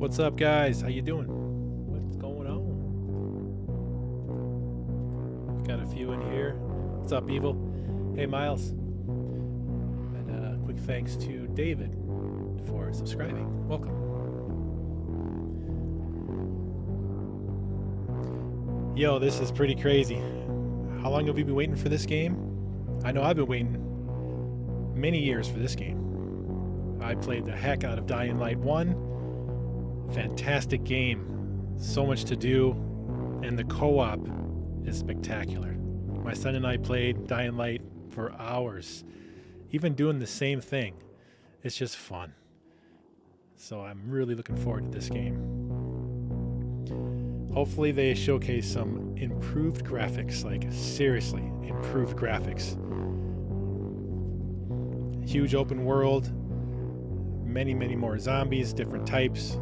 What's up, guys? How you doing? What's going on? Got a few in here. What's up, Evil? Hey, Miles. And quick thanks to David for subscribing. Welcome. Yo, this is pretty crazy. How long have we been waiting for this game? I know I've been waiting many years for this game. I played the heck out of Dying Light 1. Fantastic game. So much to do. And the co-op is spectacular. My son and I played Dying Light for hours. Even doing the same thing. It's just fun. So I'm really looking forward to this game. Hopefully they showcase some improved graphics. Like, seriously, improved graphics. Huge open world. Many more zombies, different types.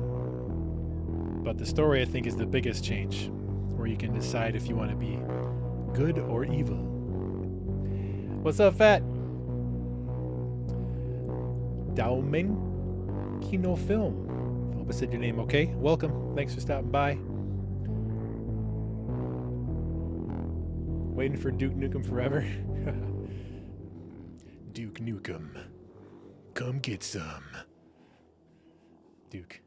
But the story, I think, is the biggest change, where you can decide if you want to be good or evil. What's up, Fat? Daumen Kino Film. Hope I said your name okay. Welcome. Thanks for stopping by. Waiting for Duke Nukem forever. Duke Nukem. Come get some. Duke.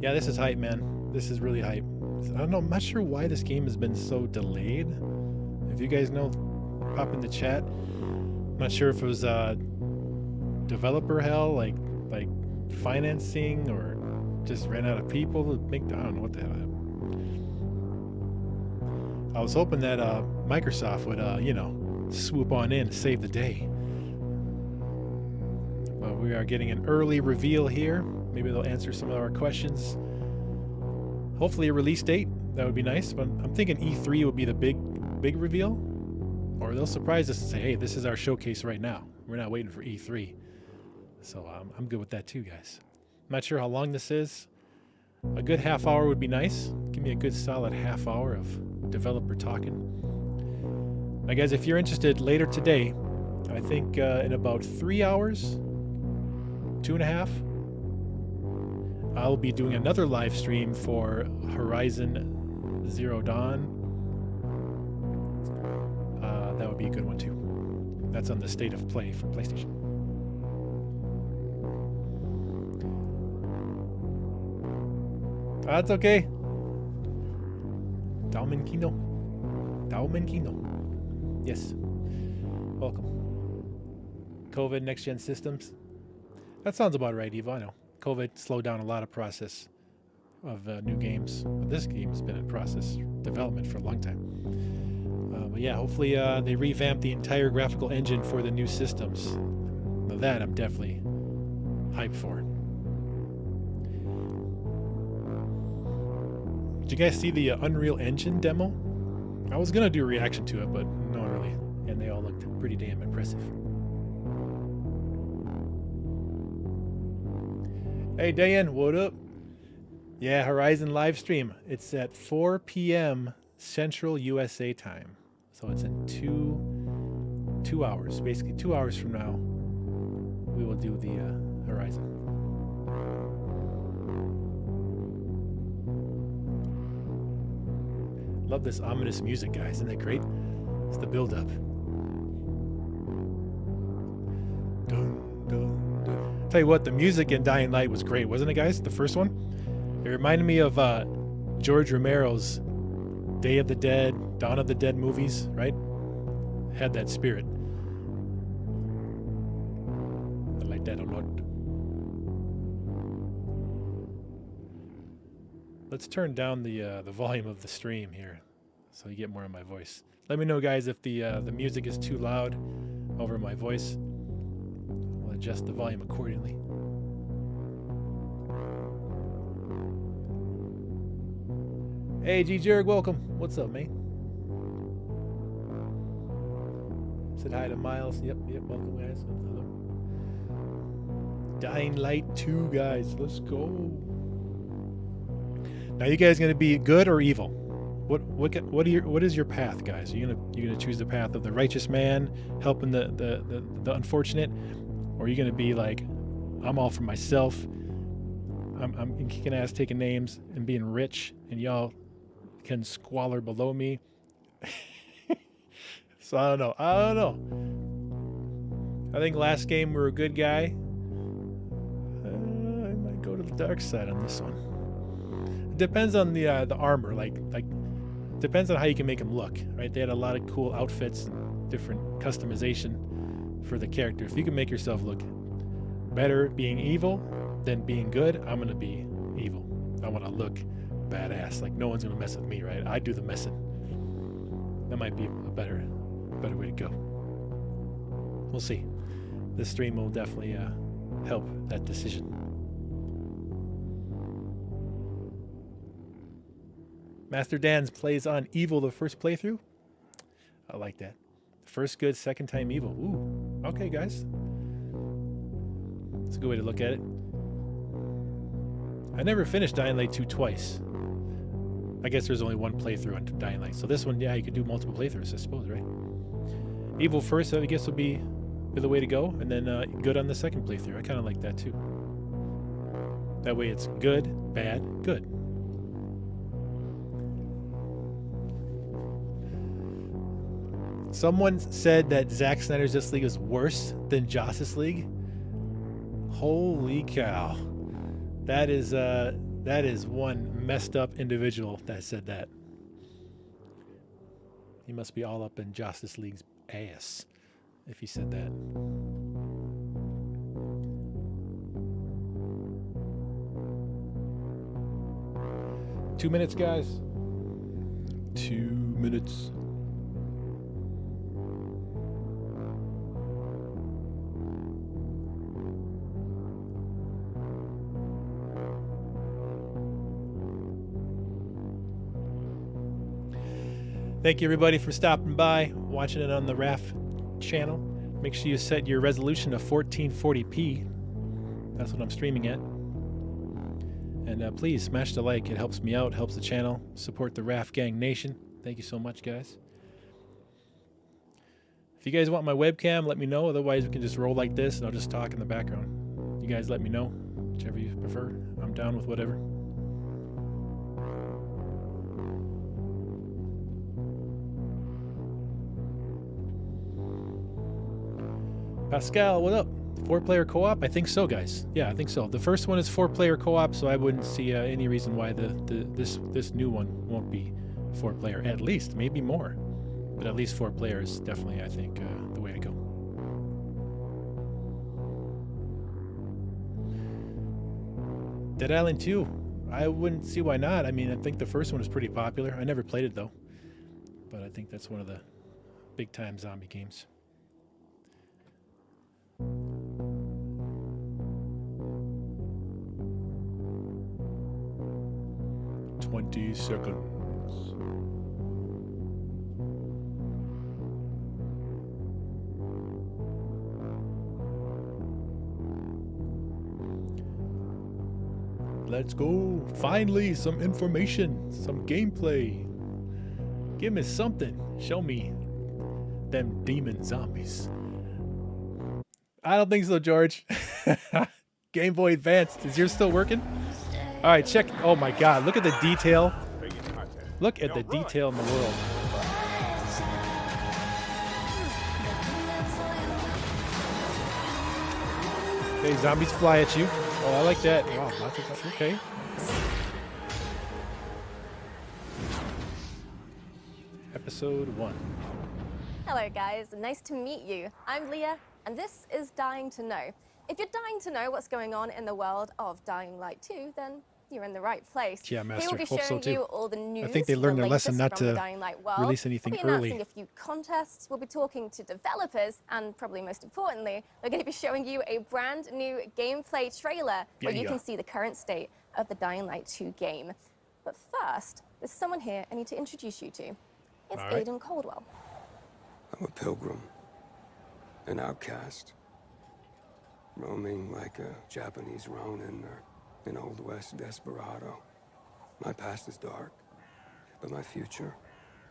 Yeah, this is hype, man. This is really hype. I don't know. I'm not sure why this game has been so delayed. If you guys know, pop in the chat. I'm not sure if it was developer hell, like financing, or just ran out of people to make. I don't know what the hell. I was hoping that Microsoft would, swoop on in and save the day. But we are getting an early reveal here. Maybe they'll answer some of our questions. Hopefully a release date. That would be nice. But I'm thinking E3 would be the big reveal. Or they'll surprise us and say, hey, this is our showcase right now. We're not waiting for E3. So I'm good with that too, guys. I'm not sure how long this is. A good half hour would be nice. Give me a good solid half hour of developer talking. Now, guys, if you're interested, later today, I think in about 3 hours, 2.5, I'll be doing another live stream for Horizon Zero Dawn. That would be a good one too. That's on the State of Play for PlayStation. That's okay. Daumen Kino. Yes. Welcome. COVID Next Gen Systems. That sounds about right, Eva. I know. COVID slowed down a lot of process of new games. But this game has been in process development for a long time. But yeah, hopefully they revamp the entire graphical engine for the new systems. Now that I'm definitely hyped for. Did you guys see the Unreal Engine demo? I was going to do a reaction to it, but no one really. And they all looked pretty damn impressive. Hey, Dan, what up? Yeah, Horizon live stream. It's at 4 p.m. Central USA time. So it's in two hours. Basically, 2 hours from now, we will do the Horizon. Love this ominous music, guys. Isn't that great? It's the build-up. Dun, dun, dun. Tell you what, the music in Dying Light was great, wasn't it, guys? The first one? It reminded me of George Romero's Day of the Dead, Dawn of the Dead movies, right? Had that spirit. I like that a lot. Let's turn down the volume of the stream here so you get more of my voice. Let me know, guys, if the music is too loud over my voice. I'll adjust the volume accordingly. Hey, G. Jerg, welcome. What's up, man? Said hi to Miles. Yep, welcome, guys. Hello. Dying Light 2, guys. Let's go. Now, you guys gonna be good or evil? What is your path, guys? Are you gonna choose the path of the righteous man, helping the unfortunate, or are you gonna be like, I'm all for myself, I'm kicking ass, taking names, and being rich, and y'all can squalor below me. So I don't know. I think last game we were a good guy. I might go to the dark side on this one. It depends on the armor. Like depends on how you can make them look. Right? They had a lot of cool outfits and different customization for the character. If you can make yourself look better being evil than being good, I'm gonna be evil. I want to look badass. Like no one's gonna mess with me, right? I do the messing. That might be a better way to go. We'll see. This stream will definitely help that decision. Master Dan's plays on evil the first playthrough. I like that. First good, second time evil. Ooh. Okay, guys. That's a good way to look at it. I never finished Dying Light 2 twice. I guess there's only one playthrough on Dying Light. So this one, yeah, you could do multiple playthroughs, I suppose, right? Evil first, I guess, would be the way to go. And then good on the second playthrough. I kind of like that, too. That way it's good, bad, good. Someone said that Zack Snyder's Justice League is worse than Justice League. Holy cow. That is one messed up individual that said that. He must be all up in Justice League's ass if he said that. Two minutes, guys. 2 minutes. Thank you, everybody, for stopping by, watching it on the Raf channel. Make sure you set your resolution to 1440p. That's what I'm streaming at. And please smash the like. It helps me out, helps the channel, support the Raf Gang Nation. Thank you so much, guys. If you guys want my webcam, let me know. Otherwise, we can just roll like this, and I'll just talk in the background. You guys let me know, whichever you prefer. I'm down with whatever. Pascal, what up? 4-player co-op? I think so, guys. Yeah, I think so. The first one is 4-player co-op, so I wouldn't see any reason why this new one won't be 4-player. At least, maybe more, but at least 4 players definitely, I think, the way to go. Dead Island 2. I wouldn't see why not. I mean, I think the first one was pretty popular. I never played it though, but I think that's one of the big-time zombie games. 20 seconds. Let's go. Finally, some information, some gameplay. Give me something. Show me them demon zombies. I don't think so, George. Game Boy Advance. Is yours still working? All right, check. Oh my God, look at the detail. Look at the detail in the world. Okay, zombies fly at you. Oh, I like that. Wow, lots of, okay. Episode 1. Hello guys, nice to meet you. I'm Leah, and this is Dying to Know. If you're dying to know what's going on in the world of Dying Light 2, then you're in the right place. Yeah, Master. We'll be Hope showing so too. you all the news. I think they learned their lesson not to release anything early. We'll be announcing early. a few contests. We'll be talking to developers, and probably most importantly, we're going to be showing you a brand new gameplay trailer where you can see the current state of the Dying Light 2 game. But first, there's someone here I need to introduce you to. It's Aiden Caldwell. I'm a pilgrim, an outcast, roaming like a Japanese Ronin or an Old West desperado. My past is dark, but my future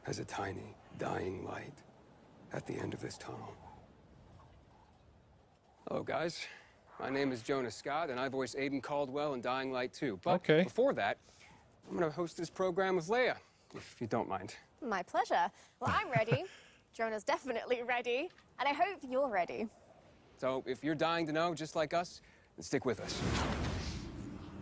has a tiny, dying light at the end of this tunnel. Hello, guys. My name is Jonah Scott, and I voice Aiden Caldwell in Dying Light 2. But Okay. before that, I'm going to host this program with Leia, if you don't mind. My pleasure. Well, I'm ready. Jonah's definitely ready. And I hope you're ready. So if you're dying to know, just like us, then stick with us.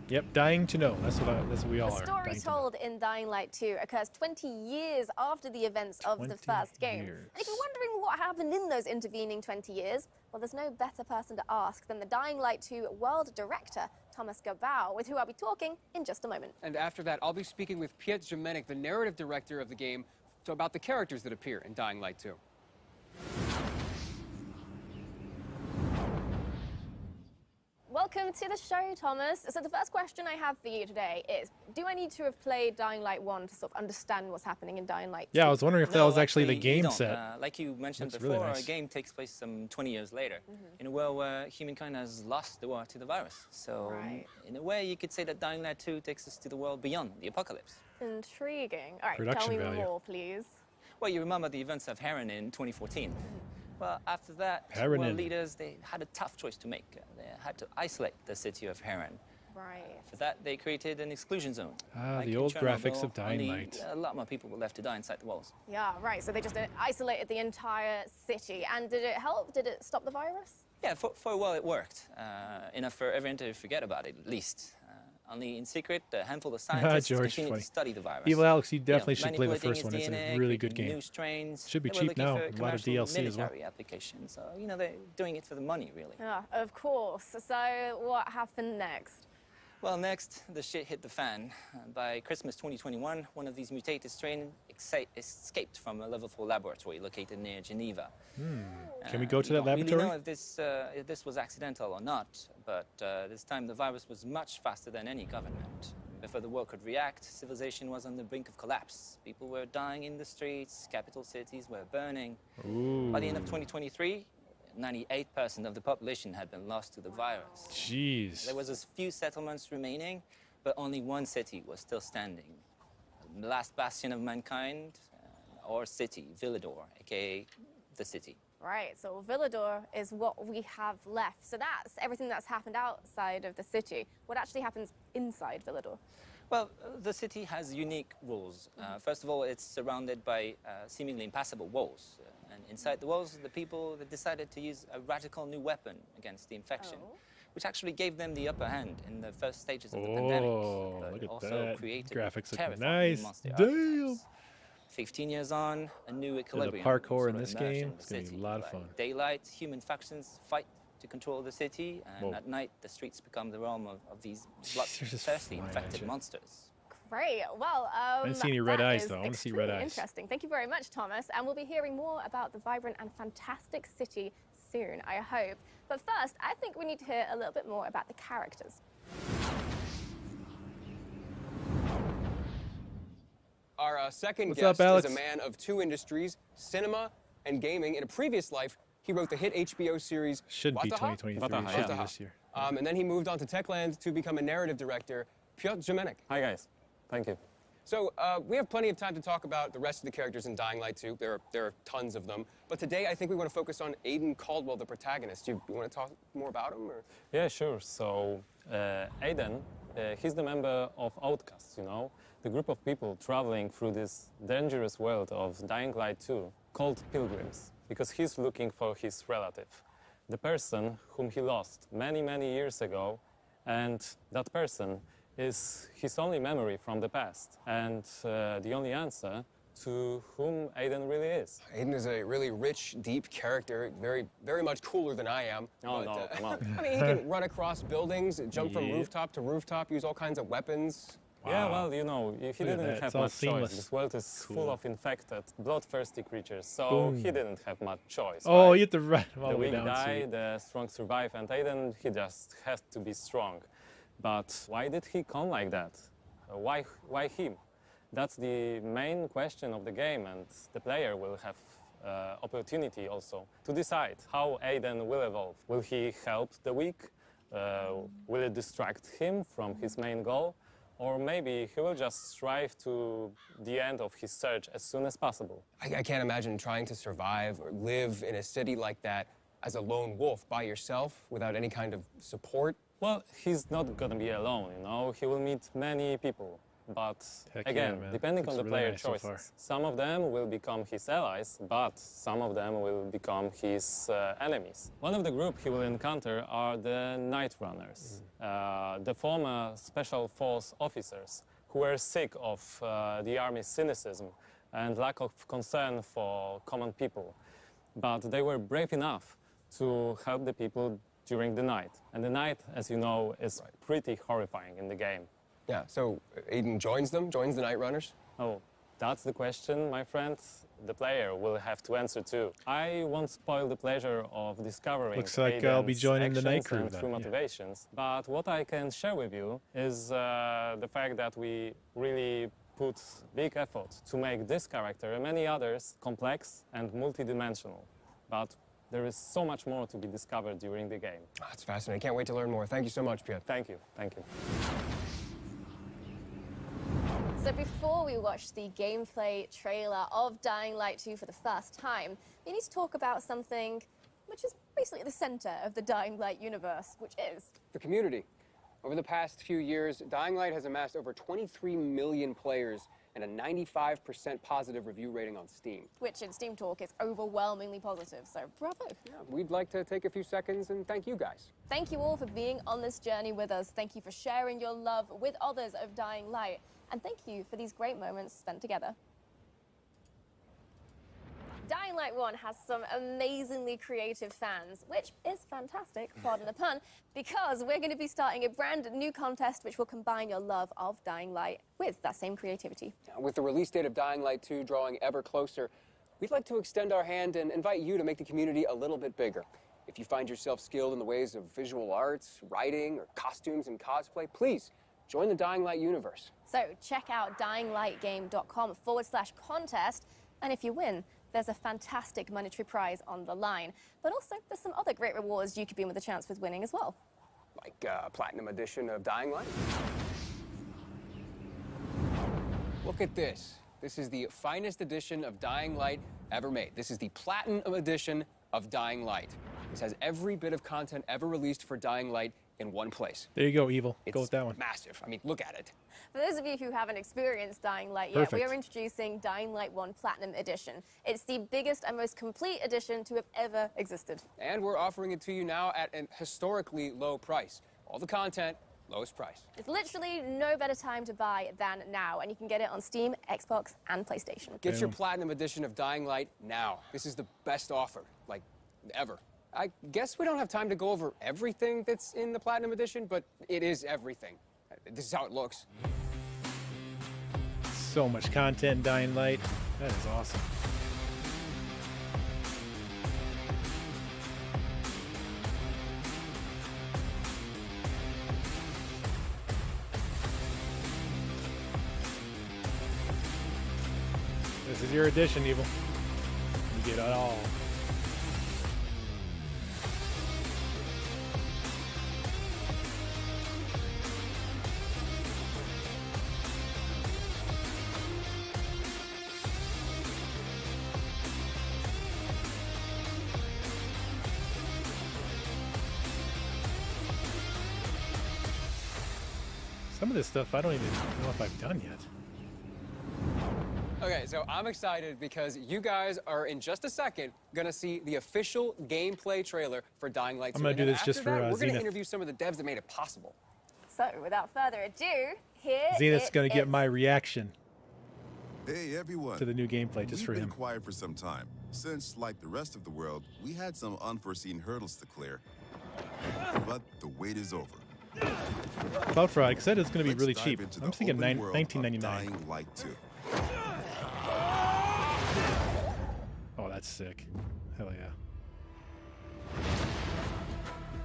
Yep, dying to know. That's what we all The are. story dying to know. told in Dying Light 2 occurs 20 years after the events of the 20 first game. years. And if you're wondering what happened in those intervening 20 years, well, there's no better person to ask than the Dying Light 2 world director, Thomas Gabau, with who I'll be talking in just a moment. And after that, I'll be speaking with Piotr Jamenek, the narrative director of the game, about the characters that appear in Dying Light 2. Welcome to the show, Thomas. So the first question I have for you today is, do I need to have played Dying Light 1 to sort of understand what's happening in Dying Light 2? Yeah, I was wondering if that No, was actually the actually, you game don't. set. Like you mentioned Looks before, really nice. our game takes place some 20 years later, in a world where humankind has lost the war to the virus. So, Right. in a way, you could say that Dying Light 2 takes us to the world beyond the apocalypse. Intriguing. All right, Production tell me value. more, please. Well, you remember the events of Heron in 2014. Well, after that, Heron world in. leaders, they had a tough choice to make. They had to isolate the city of Heron. Right. For that, they created an exclusion zone. Ah, Like the in old graphics Chernobyl, of Dying only Light. A lot more people were left to die inside the walls. Yeah, right. So they just isolated the entire city. And did it help? Did it stop the virus? Yeah, for a while it worked. Enough for everyone to forget about it, at least. Only in secret, a handful of scientists George, continued funny. to study the virus. Evil Alex, you You know, definitely should play the manipulating first one. its It's a DNA, really good creating game. New strains. Should be They were cheap looking now, for a lot of commercial DLC as well. military applications. So, you know, they're doing it for the money, really. Yeah, of course. So what happened next? Well, next, the shit hit the fan. By Christmas 2021, one of these mutated strains escaped from a level 4 laboratory located near Geneva. Can we go to that We don't laboratory? really know if this was accidental or not, but this time the virus was much faster than any government. Before the world could react, civilization was on the brink of collapse. People were dying in the streets, capital cities were burning. By the end of 2023, 98% of the population had been lost to the virus. Jeez. There was a few settlements remaining, but only one city was still standing. The last bastion of mankind, our city, Villador, aka the city. Right, so Villador is what we have left. So that's everything that's happened outside of the city. What actually happens inside Villador? Well, the city has unique rules. First of all, it's surrounded by seemingly impassable walls. And inside the walls, the people they decided to use a radical new weapon against the infection, which actually gave them the upper hand in the first stages of the pandemic. Oh, But look at also that. created Graphics look terrifying nice. monster Damn. archetypes. 15 years on, a new There's a equilibrium. parkour sort in of this emerged game. in the It's going to be city. a lot of By fun. daylight, human factions fight to control the city, and Whoa. at night, the streets become the realm of these They're just bloodthirsty, flying at infected you. monsters. Great. Well, didn't see any red that eyes, is though. I wanna see red extremely eyes. Interesting. Thank you very much, Thomas. And we'll be hearing more about the vibrant and fantastic city soon, I hope. But first, I think we need to hear a little bit more about the characters. Our second What's guest up, Alex? is a man of two industries, cinema and gaming. In a previous life, he wrote the hit HBO series Should be Wataha? 2023. Wataha, Should be Wataha. this year. And then he moved on to Techland to become a narrative director, Piotr Jamenek. Hi guys, thank you. So we have plenty of time to talk about the rest of the characters in Dying Light 2. There are tons of them. But today, I think we want to focus on Aiden Caldwell, the protagonist. You want to talk more about him? Or? Yeah, sure. So Aiden, he's the member of Outcasts, you know, the group of people traveling through this dangerous world of Dying Light 2 called pilgrims, because he's looking for his relative, the person whom he lost many, many years ago, and that person is his only memory from the past, and the only answer to whom Aiden really is. Aiden is a really rich, deep character, very, very much cooler than I am. Oh, but, no, come on. I mean, he can run across buildings, jump from Yeah. rooftop to rooftop, use all kinds of weapons. Yeah, Wow. well, you know, he Look at didn't that. have It's all much seamless. choice. This world is Cool. full of infected, bloodthirsty creatures, so Boom. he didn't have much choice. Oh, right? you have to run all The the way weak down. die, See. the strong survive, and Aiden, he just has to be strong. But why did he come like that? Why him? That's the main question of the game, and the player will have opportunity also to decide how Aiden will evolve. Will he help the weak? Will it distract him from his main goal? Or maybe he will just strive to the end of his search as soon as possible. I can't imagine trying to survive or live in a city like that as a lone wolf by yourself without any kind of support? Well, he's not gonna be alone, you know. He will meet many people. But Heck again, yeah, man. depending Looks on the really player nice so far. choices, some of them will become his allies, but some of them will become his enemies. One of the group he will encounter are the Night Runners, the former special force officers who were sick of the army's cynicism and lack of concern for common people. But they were brave enough to help the people during the night. And the night, as you know, is pretty horrifying in the game. Yeah, so Aiden joins them, joins the Night Runners? Oh, that's the question, my friend. The player will have to answer too. I won't spoil the pleasure of discovering Looks like I'll be Aiden's joining the night actions crew and then, true yeah. motivations. But what I can share with you is the fact that we really put big effort to make this character and many others complex and multidimensional. But there is so much more to be discovered during the game. Oh, that's fascinating. Can't wait to learn more. Thank you so much, Piotr. Thank you, thank you. So before we watch the gameplay trailer of Dying Light 2 for the first time, we need to talk about something which is basically at the center of the Dying Light universe, which is The community. Over the past few years, Dying Light has amassed over 23 million players and a 95% positive review rating on Steam. which in Steam Talk is overwhelmingly positive, so bravo. Yeah, we'd like to take a few seconds and thank you guys. Thank you all for being on this journey with us. Thank you for sharing your love with others of Dying Light. And thank you for these great moments spent together. Dying Light 1 has some amazingly creative fans, which is fantastic, pardon the pun, because we're going to be starting a brand new contest which will combine your love of Dying Light with that same creativity. With the release date of Dying Light 2 drawing ever closer, we'd like to extend our hand and invite you to make the community a little bit bigger. If you find yourself skilled in the ways of visual arts, writing, or costumes and cosplay, please join the Dying Light universe. So check out dyinglightgame.com/contest, and if you win, there's a fantastic monetary prize on the line. But also, there's some other great rewards you could be in with a chance with winning as well. Like Platinum Edition of Dying Light. Look at this. This is the finest edition of Dying Light ever made. This is the Platinum Edition of Dying Light. This has every bit of content ever released for Dying Light in one place. There you go, Evil. It's Go with that one. massive. I mean, look at it. For those of you who haven't experienced Dying Light yet, we Perfect. are introducing Dying Light 1 Platinum Edition. It's the biggest and most complete edition to have ever existed. And we're offering it to you now at an historically low price. All the content, lowest price. It's literally no better time to buy than now, and you can get it on Steam, Xbox, and PlayStation. Get your Platinum Edition of Dying Light now. This is the best offer, like, ever. I guess we don't have time to go over everything that's in the Platinum Edition, but it is everything. This is how it looks. So much content in Dying Light. That is awesome. This is your edition, Evil. You get it all. Some of this stuff I don't even know if I've done yet. Okay, so I'm excited because you guys are in just a second gonna see the official gameplay trailer for Dying Light 2. I'm gonna do And this just after for, that, we're gonna Zenith. interview some of the devs that made it possible. So, without further ado, here Zenith's it gonna get is. my reaction Hey everyone! to the new gameplay just for We've been him. quiet for some time, since, like the rest of the world, we had some unforeseen hurdles to clear. But the wait is over. Cloud Frog said it's going to be Let's really dive cheap. into I'm the thinking open world of $19.99. Dying Light 2. Oh, that's sick. Hell yeah.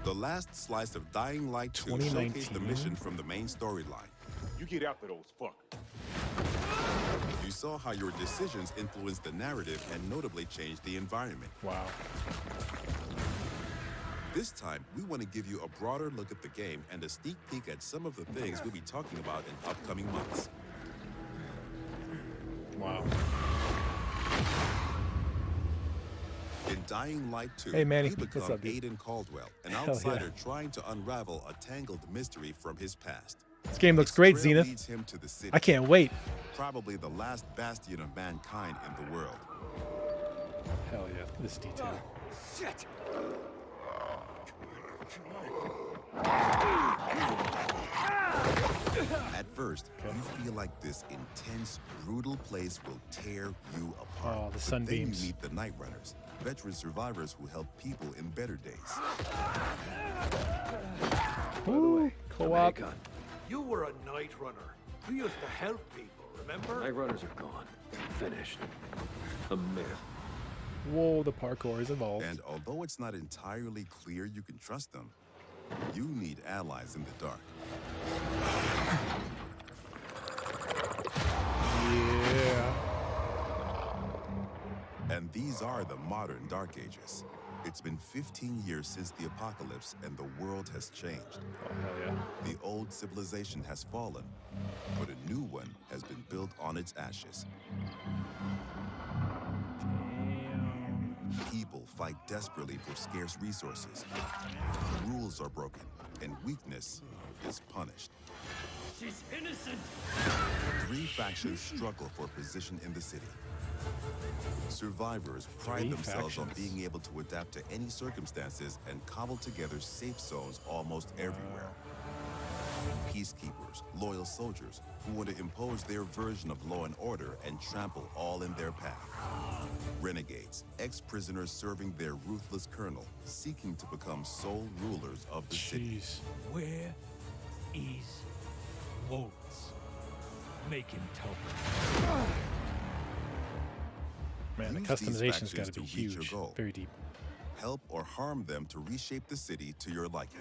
The last slice of Dying Light 2 showcased the 2019. mission from the main storyline. You get after those fuckers. You saw how your decisions influenced the narrative and notably changed the environment. Wow. This time, we want to give you a broader look at the game and a sneak peek at some of the things we'll be talking about in upcoming months. Wow. In Dying Light 2, Hey, Manny. you become What's up, dude? Aiden Caldwell, an Hell yeah. outsider trying to unravel a tangled mystery from his past. This game looks His great, trail Zenith. leads him to the city, I can't wait. probably the last bastion of mankind in the world. Hell yeah, this detail. Shit! At first, you feel like this intense, brutal place will tear you apart. Oh, the Then sunbeams. you meet the Night Runners, veteran survivors who help people in better days. Ooh, co-op. Jamaican, you were a night runner. You used to help people, remember? Night runners are gone. Finished. A myth. Whoa, the parkour is involved. And although it's not entirely clear you can trust them, you need allies in the dark. Yeah. And these are the modern Dark Ages. It's been 15 years since the apocalypse and the world has changed. Oh, hell yeah. The old civilization has fallen, but a new one has been built on its ashes. Damn. People fight desperately for scarce resources. Rules are broken, and weakness is punished. She's innocent. 3 factions struggle for position in the city. Survivors pride 3 themselves on factions. being able to adapt to any circumstances and cobble together safe zones almost everywhere. Peacekeepers, loyal soldiers who want to impose their version of law and order and trample all in their path. Renegades, ex-prisoners serving their ruthless colonel, seeking to become sole rulers of the city. Jeez. Where is Waltz? Make him tell. Man, the Use these customization's got factions to be to reach your huge. goal. Very deep. Help or harm them to reshape the city to your liking.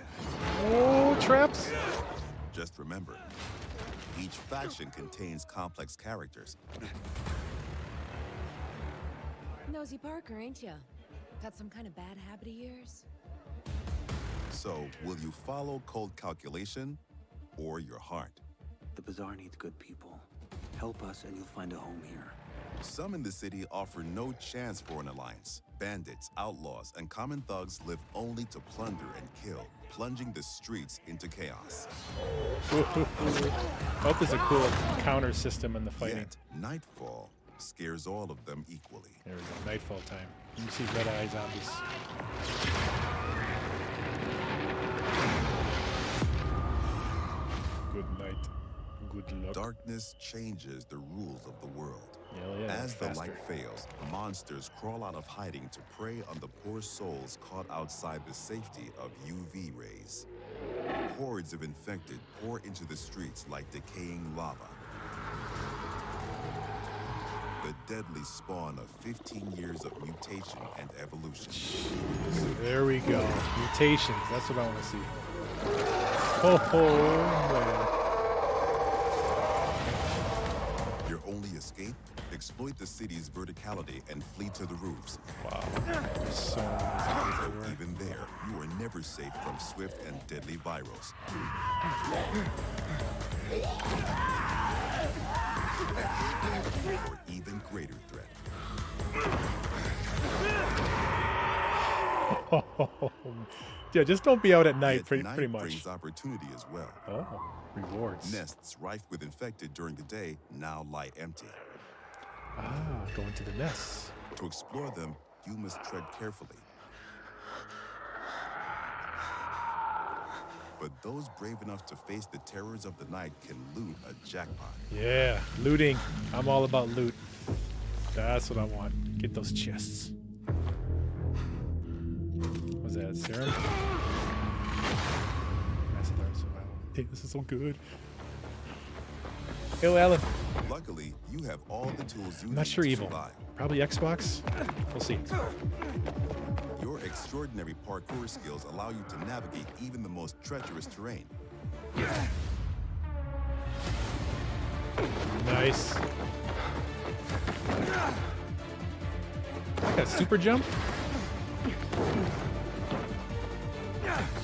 Oh, traps. Just remember, each faction contains complex characters. Nosy Parker, ain't ya? Got some kind of bad habit of yours? So, will you follow cold calculation or your heart? The bazaar needs good people. Help us and you'll find a home here. Some in the city offer no chance for an alliance. Bandits, outlaws, and common thugs live only to plunder and kill, plunging the streets into chaos. Hope there's a cool counter system in the fighting. Yet, nightfall scares all of them equally. There we go. Nightfall time. You see red eye zombies. Good night. Good luck. Darkness changes the rules of the world. Hell yeah, As the faster. light fails, monsters crawl out of hiding to prey on the poor souls caught outside the safety of UV rays. Hordes of infected pour into the streets like decaying lava. The deadly spawn of 15 years of mutation and evolution. There we go. Mutations. That's what I want to see. Oh, man. Your only escape? Exploit the city's verticality and flee to the roofs. Wow. There's so many zombies everywhere. Even there, you are never safe from swift and deadly virals. Or even greater threat. Yeah, just don't be out at night, Yet pretty night much. brings opportunity as well. Oh, rewards. Nests rife with infected during the day now lie empty. Ah, go into the nests. To explore them, you must tread carefully. But those brave enough to face the terrors of the night can loot a jackpot. Yeah, looting. I'm all about loot. That's what I want. Get those chests. What's that, serum? Mass alert survival. Hey, this is so good. Hey, Alan. Luckily, you have all the tools you I'm not need sure to evil. survive. Probably Xbox. We'll see. Your extraordinary parkour skills allow you to navigate even the most treacherous terrain. Nice. Got super jump?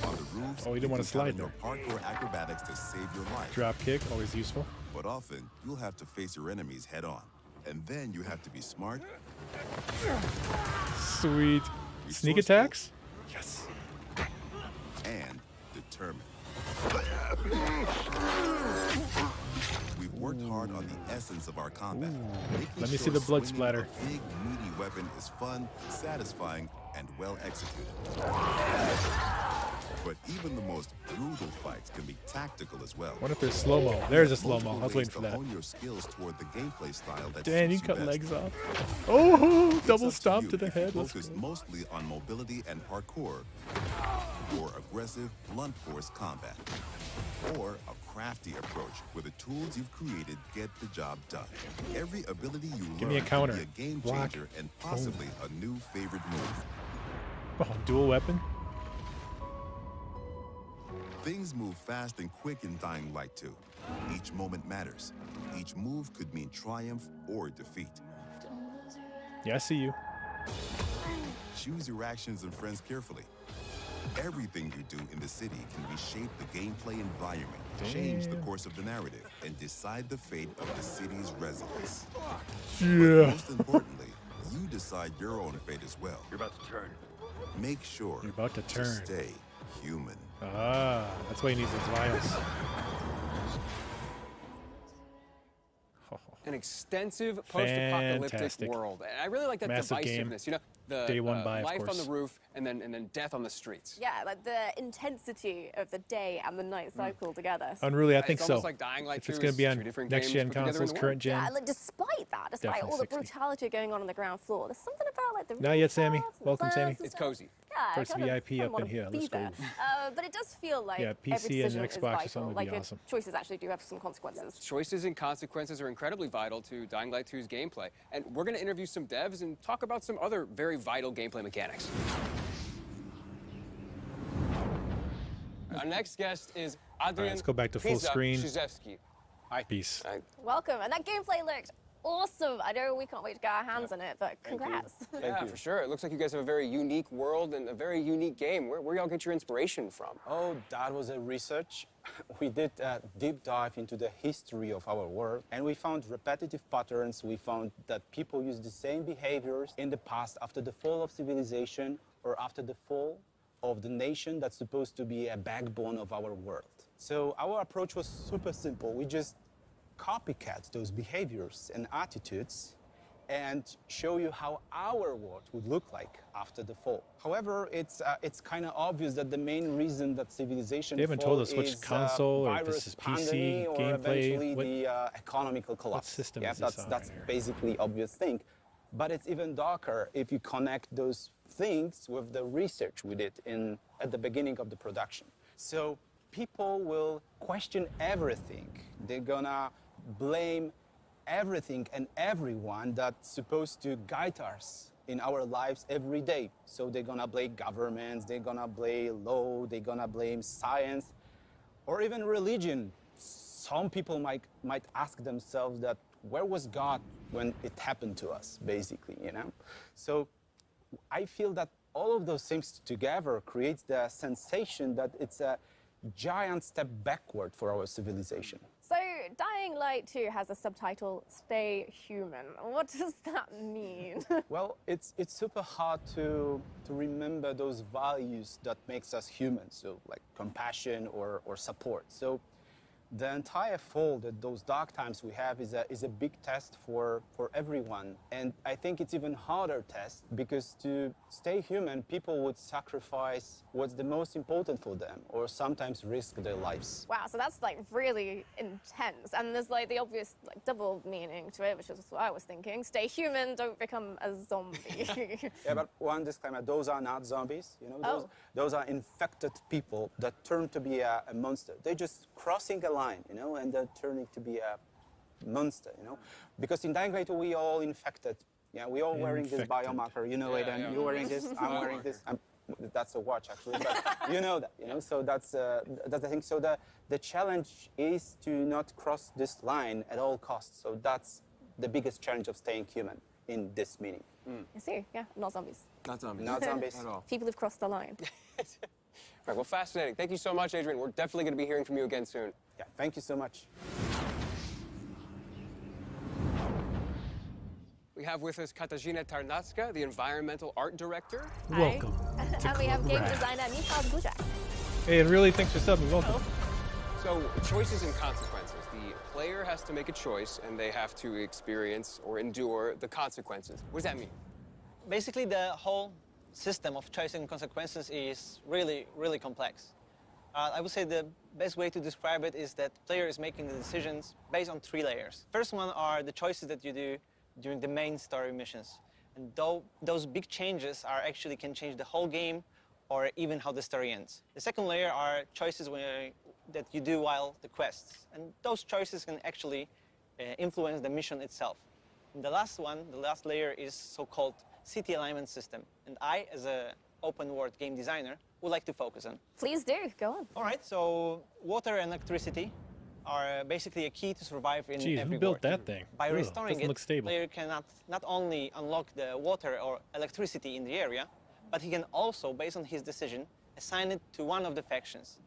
On the roofs, Oh, you didn't want to can count slide on your there. parkour acrobatics to save your life. Drop kick, always useful. But often, you'll have to face your enemies head on. And then you have to be smart Sweet. Sneak attacks? Yes. And determined. We've worked hard on the essence of our combat. Let me see the blood swinging splatter. A big, meaty weapon is fun, satisfying, and well executed. But even the most brutal fights can be tactical as well. What if there's slow-mo? There's a slow-mo. I was waiting for that. Hone your skills toward the gameplay style that Dan, you suits cut best. legs off. Oh, It's double up to stomp you to the if you head. Let's focus go. mostly on mobility and parkour, or aggressive, blunt force combat, or a crafty approach where the tools you've created get the job done. Every ability you Give me a learn counter. can be a game Block. changer and possibly a new favorite move. Oh, dual weapon. Things move fast and quick in Dying Light 2. Each moment matters. Each move could mean triumph or defeat. Yeah, I see you. Choose your actions and friends carefully. Everything you do in the city can reshape the gameplay environment, change the course of the narrative, and decide the fate of the city's residents. But Yeah. most importantly, you decide your own fate as well. You're about to turn. Make sure You're about to turn. stay human. Ah, that's why he needs those vials. An extensive post-apocalyptic Fantastic. world. And I really like that Massive game. divisiveness. You know, the Day one buy, of life on course. the roof and then death on the streets. Yeah, like the intensity of the day and the night cycle together. Unruly, I think It's so. almost like Dying Light If it's 2 going is to be on two different next games gen put together in consoles, the current gen. Yeah, like despite that, despite Definitely all the 60. brutality going on the ground floor, there's something about like the Not yet, Sammy. rooftops and Welcome, the Sammy. birds and It's stuff. cozy. Yeah, First I kind of VIP up wanna in here. be Let's go. there. But it does feel like Yeah, every PC and decision is Xbox or vital. something would Like be your awesome. choices actually do have some consequences. Choices and consequences are incredibly vital to Dying Light 2's gameplay. And we're going to interview some devs and talk about some other very vital gameplay mechanics. Our next guest is Adrian let's go back to full Pizza screen. Krzyzewski. Peace. Welcome, and that gameplay looked awesome. I know we can't wait to get our hands on it, but congrats. Yeah, for sure. It looks like you guys have a very unique world and a very unique game. Where y'all get your inspiration from? Oh, that was a research. We did a deep dive into the history of our world, and we found repetitive patterns. We found that people use the same behaviors in the past after the fall of civilization or after the fall of the nation that's supposed to be a backbone of our world. So our approach was super simple. We just copycat those behaviors and attitudes and show you how our world would look like after the fall. However, it's kind of obvious that the main reason that civilization They haven't fall told us which is, console or if virus this is PC, pandemic or gameplay. eventually the economical collapse. system yeah, is this that's on right basically obvious thing. But it's even darker if you connect those things with the research we did at the beginning of the production. So people will question everything. They're gonna blame everything and everyone that's supposed to guide us in our lives every day. So they're gonna blame governments, they're gonna blame law, they're gonna blame science, or even religion. Some people might ask themselves that, where was God when it happened to us, basically, you know? So I feel that all of those things together creates the sensation that it's a giant step backward for our civilization. So, Dying Light 2 has a subtitle, Stay Human. What does that mean? Well, it's super hard to remember those values that makes us human, so like compassion or support. So the entire fall, those dark times we have is a big test for everyone. And I think it's even harder test because to stay human, people would sacrifice what's the most important for them or sometimes risk their lives. Wow, so that's like really intense. And there's like the obvious like double meaning to it, which is what I was thinking. Stay human, don't become a zombie. Yeah, but one disclaimer, those are not zombies, you know, those are infected people that turn to be a monster. They're just crossing a line, you know, and they're turning to be a monster, you know, because in Dying Light we all infected. Yeah, we all wearing this biomarker, you know it, and you're wearing this, I'm wearing this. That's a watch actually, but you know that, you know. So that's the thing. So the challenge is to not cross this line at all costs. So that's the biggest challenge of staying human in this meaning. I see, yeah, not zombies. Not zombies. Not zombies. At all. People have crossed the line. Right, well, fascinating. Thank you so much, Adrian. We're definitely going to be hearing from you again soon. Yeah, thank you so much. We have with us Katarzyna Tarnacka, the environmental art director. Welcome. And we have game designer Michal Bujak. Hey, really, thanks for subbing. Welcome. So, choices and consequences. The player has to make a choice, and they have to experience or endure the consequences. What does that mean? Basically, the whole system of choices and consequences is really, really complex. I would say the best way to describe it is that the player is making the decisions based on 3 layers. First one are the choices that you do during the main story missions. And those big changes actually can change the whole game or even how the story ends. The second layer are choices that you do while the quests. And those choices can actually influence the mission itself. And the last layer is so-called city alignment system. And I, as an open world game designer, would like to focus on. Please do, go on. All right, so water and electricity are basically a key to survive in every who built world. that thing? By Ugh, restoring doesn't it, look stable. player can not only unlock the water or electricity in the area, but he can also, based on his decision, assign it to one of the factions,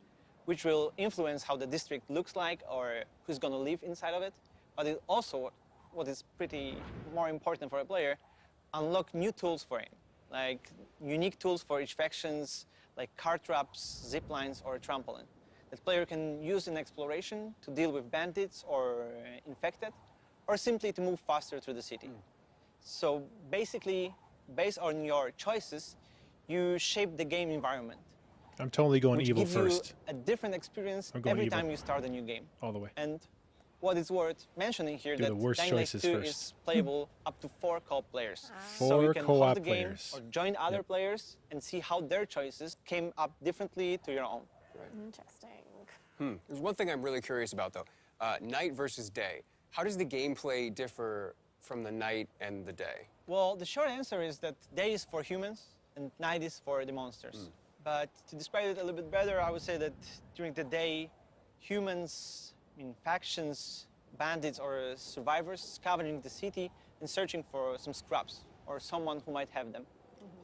which will influence how the district looks like or who's going to live inside of it. But it also, what is pretty more important for a player, unlock new tools for him, like unique tools for each factions, like car traps, zip lines, or a trampoline. That player can use in exploration to deal with bandits or infected, or simply to move faster through the city. So basically, based on your choices, you shape the game environment. I'm totally going which evil gives first. You a different experience every time you start a new game. All the way. And what is worth mentioning here Do that the worst Dying Light choices 2 first. is playable up to 4 co-op players. So 4 you can co-op pause the game players. or join other players and see how their choices came up differently to your own. Interesting. There's one thing I'm really curious about, though. Night versus day. How does the gameplay differ from the night and the day? Well, the short answer is that day is for humans and night is for the monsters. But to describe it a little bit better, I would say that during the day, humans, factions, bandits, or survivors scavenging the city and searching for some scraps or someone who might have them.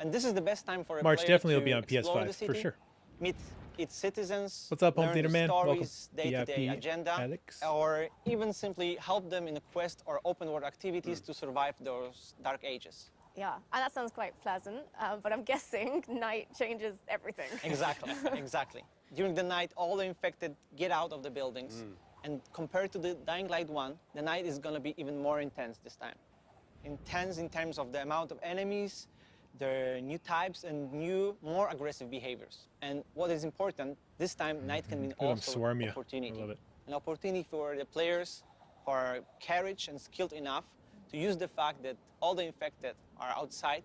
And this is the best time for a March player definitely to will be on explore PS5 the city, for sure. meet its citizens, What's up, home learn theater the man? Welcome. stories, day-to-day VIP agenda, Alex. or even simply help them in a quest or open world activities to survive those dark ages. Yeah, and that sounds quite pleasant, but I'm guessing night changes everything. Exactly, exactly. During the night, all the infected get out of the buildings, and compared to the Dying Light 1, the night is going to be even more intense this time. Intense in terms of the amount of enemies, their new types, and new, more aggressive behaviors. And what is important, this time, night can mean also swarm you. opportunity. I love it. An opportunity for the players who are courage and skilled enough to use the fact that all the infected are outside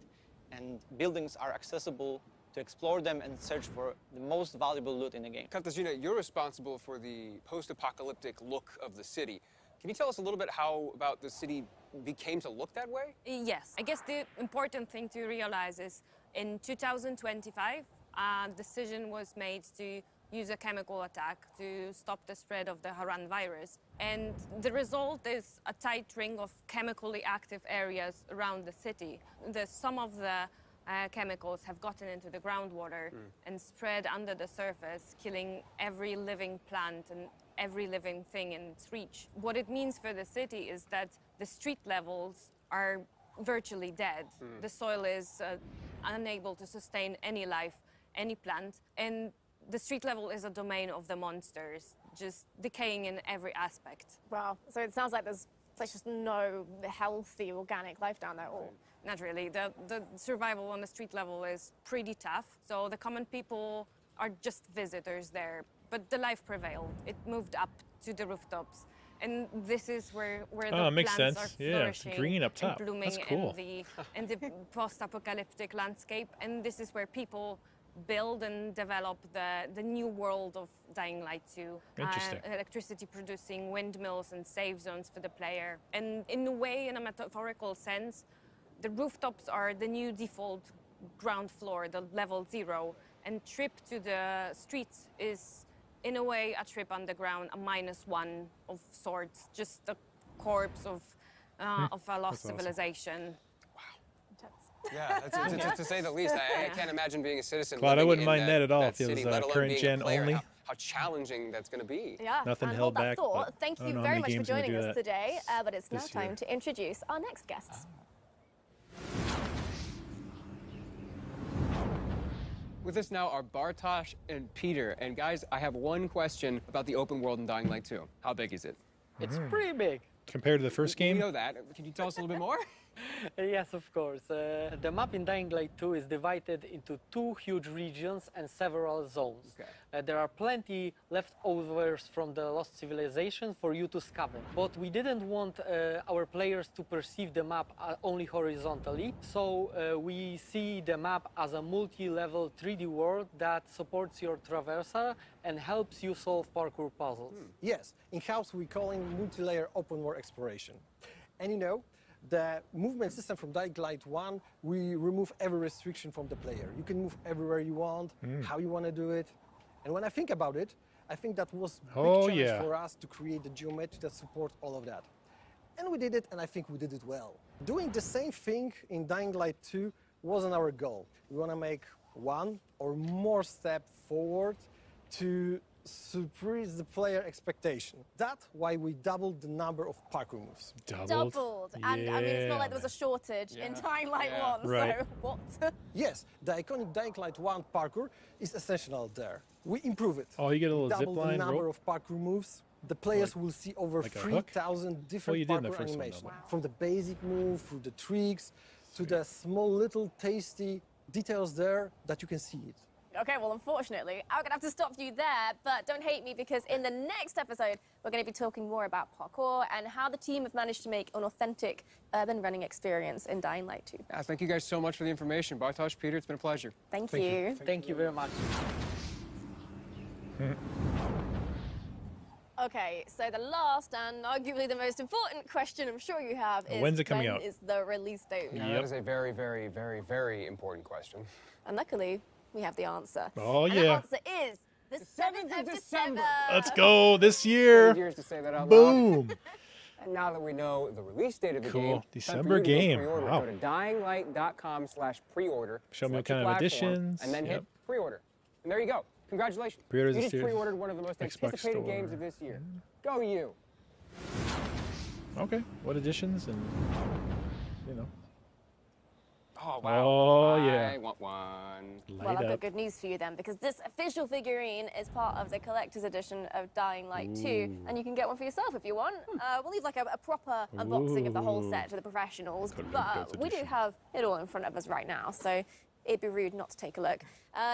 and buildings are accessible to explore them and search for the most valuable loot in the game. Katarzyna, you're responsible for the post-apocalyptic look of the city. Can you tell us a little bit how about the city became to look that way? Yes. I guess the important thing to realize is in 2025, a decision was made to use a chemical attack to stop the spread of the Haran virus. And the result is a tight ring of chemically active areas around the city. Some of the chemicals have gotten into the groundwater and spread under the surface, killing every living plant and every living thing in its reach. What it means for the city is that the street levels are virtually dead. The soil is unable to sustain any life, any plant, and the street level is a domain of the monsters, just decaying in every aspect. Wow, so it sounds like there's just no healthy organic life down there at all. Not really. The survival on the street level is pretty tough, so the common people are just visitors there. But the life prevailed. It moved up to the rooftops. And this is where the makes plants sense. are Yeah, flourishing green up top. and blooming That's cool. in the post-apocalyptic landscape. And this is where people build and develop the new world of Dying Light 2. Interesting. Electricity producing windmills and safe zones for the player. And in a way, in a metaphorical sense, the rooftops are the new default ground floor, the level 0. And trip to the streets is, in a way, a trip underground, a -1 of sorts, just a corpse of a lost civilization. Yeah, to say the least. I can't imagine being a citizen. Claude, I living wouldn't in mind that at all that if it was, city, let alone current being a gen player. only. How challenging that's going to be. Yeah, Nothing and held hold that back, thought. but Thank I don't you know very how much many for games are gonna joining do us that today. But it's now this time year. to introduce our next guests. With us now are Bartosz and Peter. And guys, I have one question about the open world in Dying Light 2. How big is it? It's pretty big. Compared to the first game? We know that. Can you tell us a little bit more? Yes, of course. The map in Dying Light 2 is divided into 2 huge regions and several zones. Okay. There are plenty leftovers from the lost civilization for you to scavenge. But we didn't want our players to perceive the map only horizontally, so we see the map as a multi-level 3D world that supports your traversal and helps you solve parkour puzzles. Yes, in-house we call it multi-layer open world exploration. And you know, the movement system from Dying Light 1, we remove every restriction from the player. You can move everywhere you want, how you want to do it. And when I think about it, I think that was a big challenge for us to create the geometry that supports all of that. And we did it, and I think we did it well. Doing the same thing in Dying Light 2 wasn't our goal. We want to make one or more step forward to surprise the player expectation. That's why we doubled the number of parkour moves. Doubled? And I mean, it's not like there was a shortage in Dying Light 1, Right. so what? Yes, the iconic Dying Light 1 parkour is essential there. We improve it. Oh, you get a little double zip line the number rope? of parkour moves. The players will see over like a hook? 3,000 different you did in the parkour first one, though, animations. but- From the basic move, through the tricks, to the small little tasty details there that you can see it. Okay, well, unfortunately, I'm going to have to stop you there, but don't hate me because in the next episode, we're going to be talking more about parkour and how the team have managed to make an authentic urban running experience in Dying Light 2. Yeah, thank you guys so much for the information. Bartosz, Peter, it's been a pleasure. Thank you. Thank you very much. Okay, so the last and arguably the most important question I'm sure you have is When's it coming out? When is the release date? Yeah, that is a very, very, very, very important question. And luckily, we have the answer. Oh, and yeah. the answer is the 7th of December. Let's go this year. Years to say that out loud. Boom. And now that we know the release date of the Cool. game, December time for you to go game. pre-order. Wow. Go to dyinglight.com/preorder. Show me what select your kind of platform, editions. And then Yep. hit pre-order. And there you go. Congratulations. Pre-orders you this just year. pre-ordered one of the most Xbox anticipated Store. games of this year. Go you. Okay. What editions and, you know. Oh, wow. Oh, yeah. I want one. Well, I've got good news for you then, because this official figurine is part of the collector's edition of Dying Light 2, and you can get one for yourself if you want. We'll leave like a proper unboxing of the whole set to the professionals, but we do have it all in front of us right now, so it'd be rude not to take a look.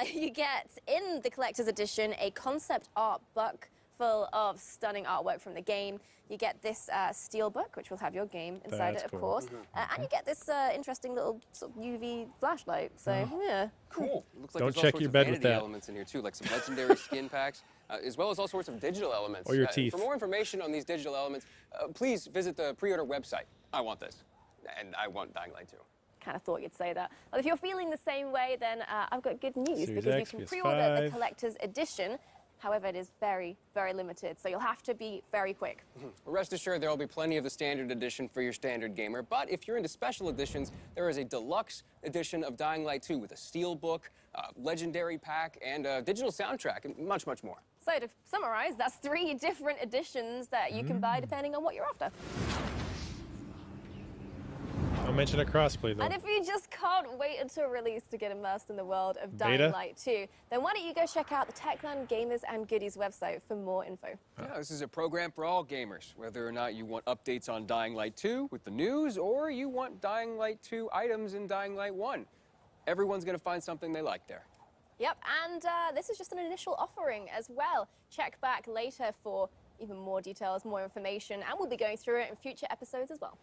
You get, in the collector's edition, a concept art book full of stunning artwork from the game. You get this steel book, which will have your game inside That's it, of cool. course. And you get this interesting little sort of UV flashlight. So, yeah. Cool. Looks like Don't there's all check sorts your of bed with vanity that. elements in here too, like some legendary skin packs, as well as all sorts of digital elements. Or your teeth. For more information on these digital elements, please visit the pre-order website. I want this, and I want Dying Light 2. Kind of thought you'd say that. Well, if you're feeling the same way, then I've got good news, Series because X, you can pre-order the PS5. collector's edition. However, it is very, very limited, so you'll have to be very quick. Rest assured, there will be plenty of the standard edition for your standard gamer, but if you're into special editions, there is a deluxe edition of Dying Light 2 with a steel book, legendary pack, and a digital soundtrack, and much, much more. So to summarize, that's 3 different editions that you can buy depending on what you're after. Don't mention a crossplay, though. And if you just can't wait until release to get immersed in the world of Dying Beta? Light 2, then why don't you go check out the Techland Gamers and Goodies website for more info. Yeah, this is a program for all gamers, whether or not you want updates on Dying Light 2 with the news, or you want Dying Light 2 items in Dying Light 1. Everyone's going to find something they like there. Yep, and this is just an initial offering as well. Check back later for even more details, more information, and we'll be going through it in future episodes as well.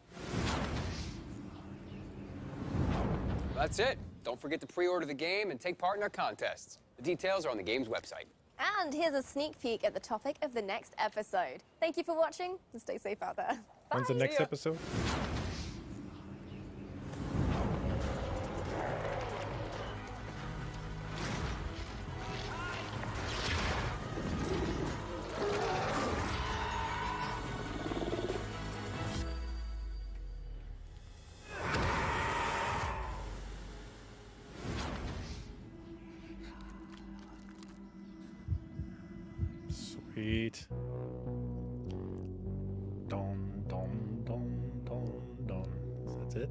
That's it. Don't forget to pre-order the game and take part in our contests. The details are on the game's website. And here's a sneak peek at the topic of the next episode. Thank you for watching, and stay safe out there. When's the next episode? Sweet. Dun, dun, dun, dun, dun. That's it.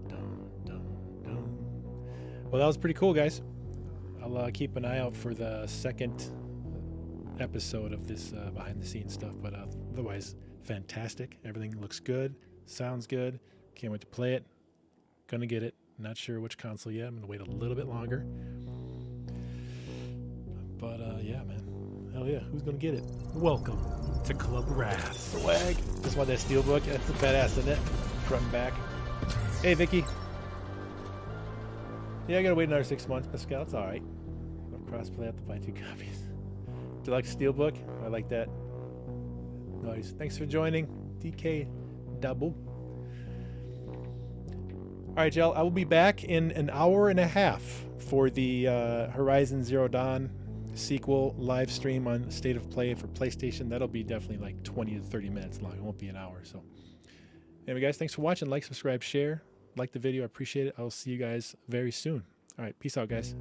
Dun, dun, dun. Well, that was pretty cool, guys. I'll keep an eye out for the second episode of this behind the scenes stuff, but otherwise fantastic. Everything looks good, sounds good. Can't wait to play it. Gonna get it. Not sure which console yet. I'm gonna wait a little bit longer. But yeah, man. Hell yeah, who's gonna get it? Welcome to Club Raf. Swag. Just want that steelbook. That's badass, isn't it? Front and back. Hey, Vicky. Yeah, I gotta wait another 6 months, Pascal. It's alright. Crossplay, I have to buy 2 copies. Deluxe steelbook. I like that. Nice. Thanks for joining. DK Double. Alright, y'all. I will be back in an hour and a half for the Horizon Zero Dawn sequel live stream on State of Play for PlayStation. That'll be definitely like 20 to 30 minutes long. It won't be an hour. So anyway, guys, thanks for watching. Like, subscribe, share. Like the video. I appreciate it. I'll see you guys very soon. All right. Peace out, guys.